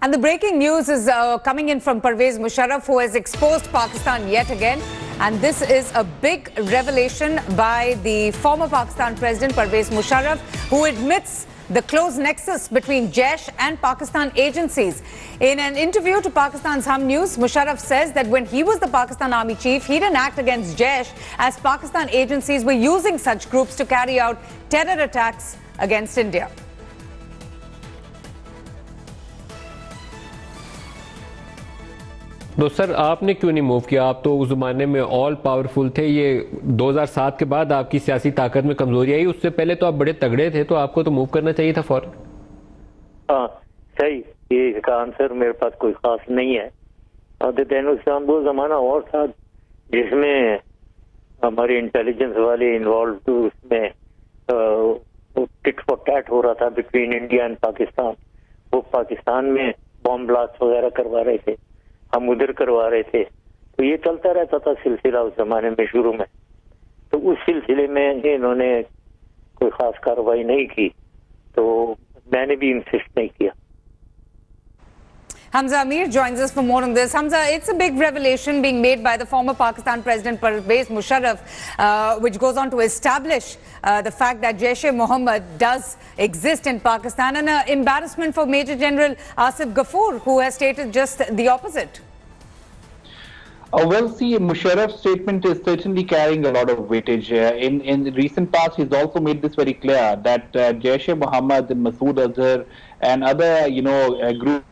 And the breaking news is coming in from Pervez Musharraf, who has exposed Pakistan yet again. And this is a big revelation by the former Pakistan President Pervez Musharraf, who admits the close nexus between Jaish and Pakistan agencies. In an interview to Pakistan's Hum News, Musharraf says that when he was the Pakistan Army Chief, he didn't act against Jaish, as Pakistan agencies were using such groups to carry out terror attacks against India. तो sir आपने क्यों नहीं move किया? आप तो उस ज़माने में ऑल पावरफुल थे। ये 2007 के बाद आपकी सियासी ताकत में कमजोरी आई, उससे पहले तो आप बड़े तगड़े थे, तो आपको तो मूव करना चाहिए था फौरन। हाँ सही, ये इसका आंसर मेरे पास कोई खास नहीं है। और वो जमाना और था जिसमें हमारे इंटेलिजेंस वाले इन्वॉल्व थे, उसमें टिट फॉर टैट हो रहा था बिटवीन इंडिया एंड पाकिस्तान। वो पाकिस्तान में बॉम्ब ब्लास्ट वगैरह करवा रहे थे, हम उधर करवा रहे थे, तो ये चलता रहता था सिलसिला उस जमाने में शुरू में। तो उस सिलसिले में इन्होंने कोई खास कार्रवाई नहीं की, तो मैंने भी इंसिस्ट नहीं किया। Hamza Amir joins us for more on this. Hamza, it's a big revelation being made by the former Pakistan President Pervez Musharraf, which goes on to establish the fact that Jaish-e-Mohammed does exist in Pakistan, and an embarrassment for Major General Asif Ghafoor, who has stated just the opposite. Well, see, Musharraf's statement is certainly carrying a lot of weightage. In the recent past, he's also made this very clear that Jaish-e-Mohammed and Masood Azhar and other,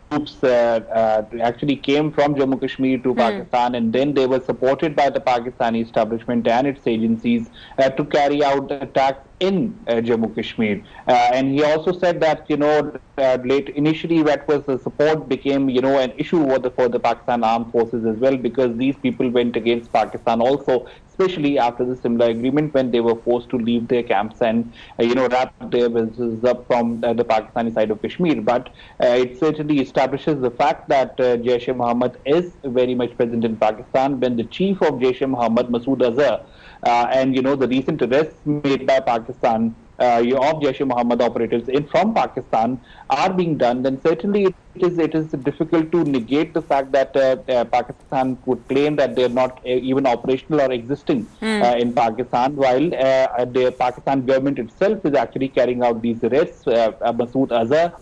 groups actually came from Jammu Kashmir to Pakistan, and then they were supported by the Pakistani establishment and its agencies to carry out attacks in Jammu Kashmir. And he also said that, initially that was the support became, an issue for the Pakistan armed forces as well, because these people went against Pakistan also, especially after the Simla agreement, when they were forced to leave their camps and, wrap their businesses up from the Pakistani side of Kashmir. But it certainly establishes the fact that Jaish-e-Mohammed is very much present in Pakistan, when the chief of Jaish-e-Mohammed, Masood Azhar, and, the recent arrests made by Pakistan of Jaish-e-Mohammed operatives from Pakistan are being done, then certainly it is difficult to negate the fact that Pakistan would claim that they are not even operational or existing in Pakistan, while the Pakistan government itself is actually carrying out these arrests. Masood Azhar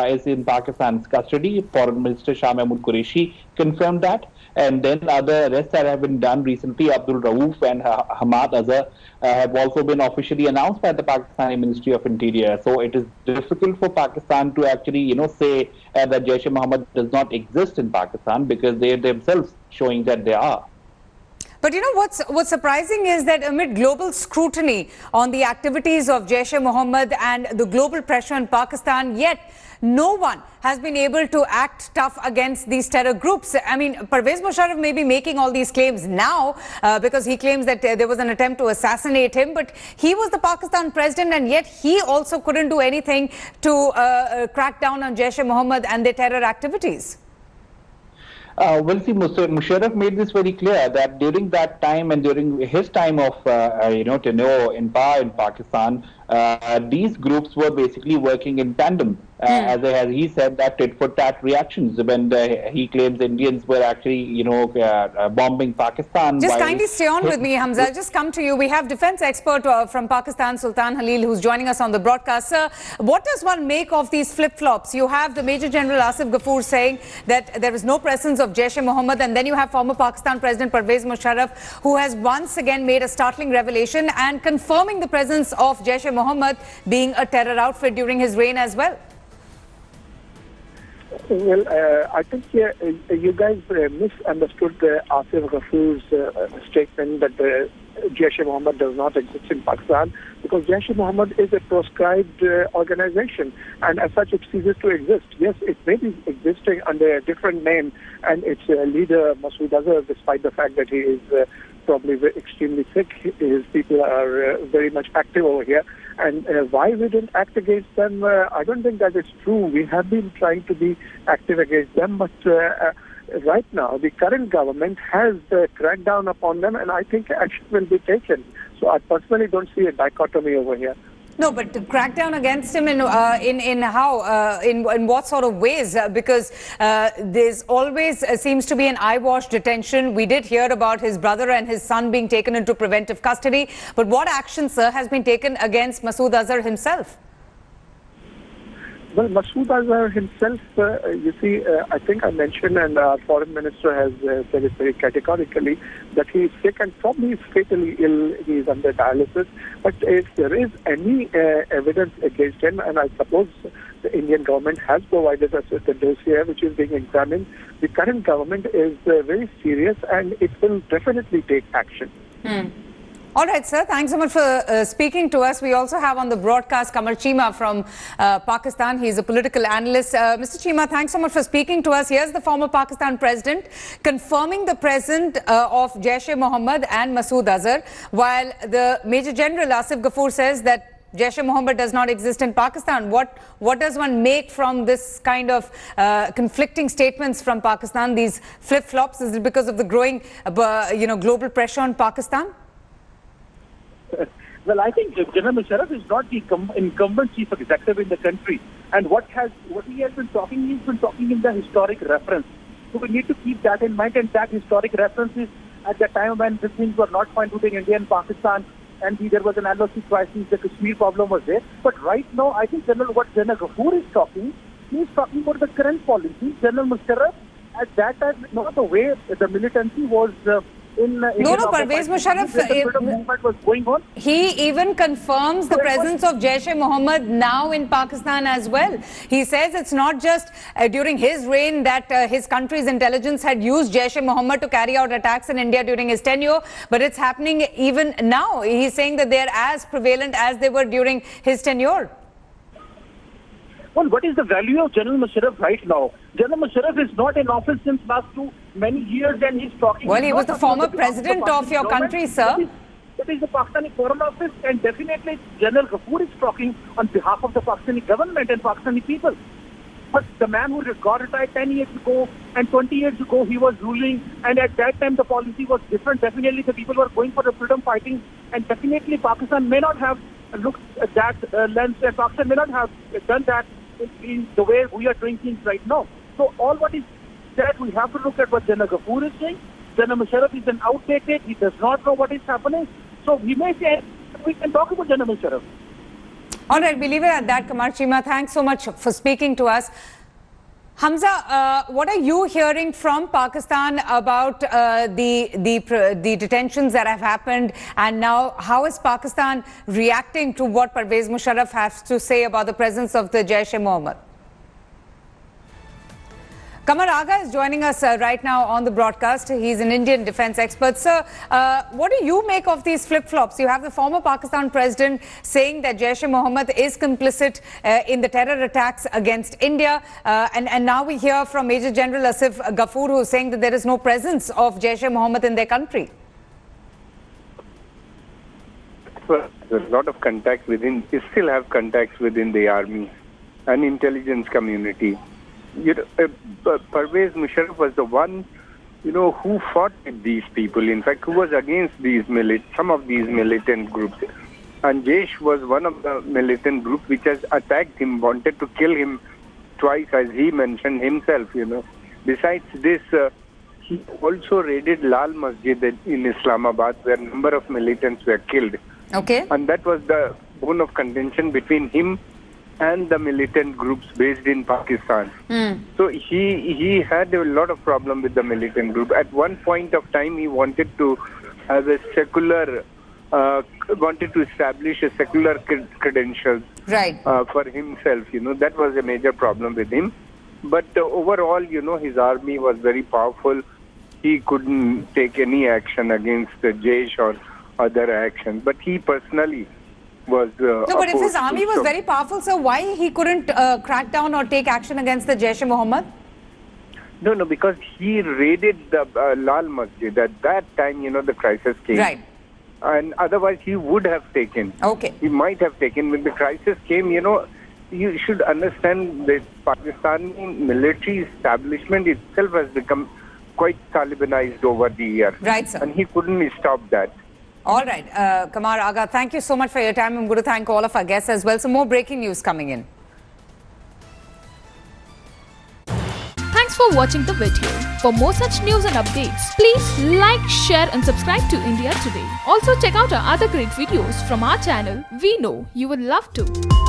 is in Pakistan's custody. Foreign Minister Shah Mahmood Qureshi confirmed that. And then other arrests that have been done recently, Abdul Rauf and Hamad Azhar, have also been officially announced by the Pakistani Ministry of Interior. So it is difficult for Pakistan to actually, say that Jaish-e-Mohammed does not exist in Pakistan, because they themselves showing that they are. But what's surprising is that amid global scrutiny on the activities of Jaish-e-Mohammed and the global pressure in Pakistan, yet no one has been able to act tough against these terror groups. I mean, Pervez Musharraf may be making all these claims now because he claims that there was an attempt to assassinate him, but he was the Pakistan president, and yet he also couldn't do anything to crack down on Jaish-e-Mohammed and their terror activities. Well, see, Musharraf made this very clear that during that time and during his time of, tenure in power in Pakistan, these groups were basically working in tandem. As he said, that tit-for-tat reactions when he claims Indians were actually, bombing Pakistan. Just kindly stay on with me, Hamza. I'll just come to you. We have defense expert from Pakistan, Sultan Halil, who's joining us on the broadcast. Sir, what does one make of these flip-flops? You have the Major General Asif Ghafoor saying that there is no presence of Jaish-e-Mohammed, and then you have former Pakistan President Pervez Musharraf, who has once again made a startling revelation and confirming the presence of Jaish-e-Mohammed being a terror outfit during his reign as well. Well, I think you guys misunderstood Asif Ghafoor's statement that Jaish-e-Mohammed does not exist in Pakistan, because Jaish-e-Mohammed is a proscribed organization, and as such it ceases to exist. Yes, it may be existing under a different name, and its leader, Masood Azhar, despite the fact that he is probably extremely sick, his people are very much active over here. And why we didn't act against them, I don't think that is true. We have been trying to be active against them, but right now the current government has cracked down upon them, and I think action will be taken. So I personally don't see a dichotomy over here. No, but to crack down against him in how, in what sort of ways? Because there's always seems to be an eyewash detention. We did hear about his brother and his son being taken into preventive custody. But what action, sir, has been taken against Masood Azhar himself? Well, Masood Azhar himself, you see, I think I mentioned, and our foreign minister has said it very categorically, that he is sick and probably is fatally ill. He is under dialysis. But if there is any evidence against him, and I suppose the Indian government has provided us with a dossier which is being examined, the current government is very serious and it will definitely take action. All right, sir. Thanks so much for speaking to us. We also have on the broadcast Qamar Cheema from Pakistan. He's a political analyst. Mr. Cheema, thanks so much for speaking to us. Here's the former Pakistan president confirming the presence of Jaish-e-Mohammed and Masood Azhar, while the Major General Asif Ghafoor says that Jaish-e-Mohammed does not exist in Pakistan. What does one make from this kind of conflicting statements from Pakistan, these flip-flops? Is it because of the growing global pressure on Pakistan? Well, I think General Musharraf is not the incumbent chief executive in the country. And what he has been talking, he's been talking in the historic reference. So we need to keep that in mind. And that historic reference is at the time when the things were not fine between India and Pakistan, and there was an LOC crisis, the Kashmir problem was there. But right now, I think what General Ghafoor is talking, he's talking about the current policy. General Musharraf, at that time, the way the militancy was... Pervez Musharraf, was going on. He even confirms the presence of Jaish-e-Mohammed now in Pakistan as well. He says it's not just during his reign that his country's intelligence had used Jaish-e-Mohammed to carry out attacks in India during his tenure, but it's happening even now. He's saying that they're as prevalent as they were during his tenure. Well, what is the value of General Musharraf right now? General Musharraf is not in office since last many years, and he's talking... Well, he was the former president of your country, sir. It is the Pakistani Foreign Office, and definitely General Ghafoor is talking on behalf of the Pakistani government and Pakistani people. But the man who got retired 10 years ago and 20 years ago, he was ruling, and at that time the policy was different. Definitely the people were going for the freedom fighting, and definitely Pakistan may not have looked at that lens, and Pakistan may not have done that in the way we are doing things right now. So all what is said, we have to look at what General Ghafoor is saying. General Musharraf is an outdated, he does not know what is happening. So he may say, we can talk about General Musharraf. All right, we leave it at that, Qamar Cheema. Thanks so much for speaking to us. Hamza, what are you hearing from Pakistan about the detentions that have happened, and now how is Pakistan reacting to what Pervez Musharraf has to say about the presence of the Jaish-e-Mohammed? Qamar Aga is joining us right now on the broadcast. He's an Indian defense expert. Sir, what do you make of these flip-flops? You have the former Pakistan president saying that Jaish-e-Mohammed is complicit in the terror attacks against India. And now we hear from Major General Asif Ghafoor, who is saying that there is no presence of Jaish-e-Mohammed in their country. Well, there's a lot of contacts within, we still have contacts within the army and intelligence community. Pervez Musharraf was the one, who fought with these people. In fact, who was against some of these militant groups. And Jaish was one of the militant groups which has attacked him, wanted to kill him twice, as he mentioned himself, Besides this, he also raided Lal Masjid in Islamabad, where a number of militants were killed. Okay. And that was the bone of contention between him and the militant groups based in Pakistan. So he had a lot of problem with the militant group. At one point of time, he wanted to have a secular, wanted to establish a secular credentials for himself. That was a major problem with him. But overall, his army was very powerful. He couldn't take any action against the Jaish or other actions. But he personally was no, but if his army was very powerful, so why he couldn't crack down or take action against the Jaish-e-Mohammed? No, because he raided the Lal Masjid. At that time, the crisis came. Right. And otherwise, he would have taken. Okay. He might have taken. When the crisis came, you should understand that Pakistani military establishment itself has become quite Talibanized over the years. Right, sir. And he couldn't stop that. All right, Kamar Aga, thank you so much for your time. I'm going to thank all of our guests as well. Some more breaking news coming in. Thanks for watching the video. For more such news and updates, please like, share and subscribe to India Today. Also check out our other great videos from our channel. We know you will love to.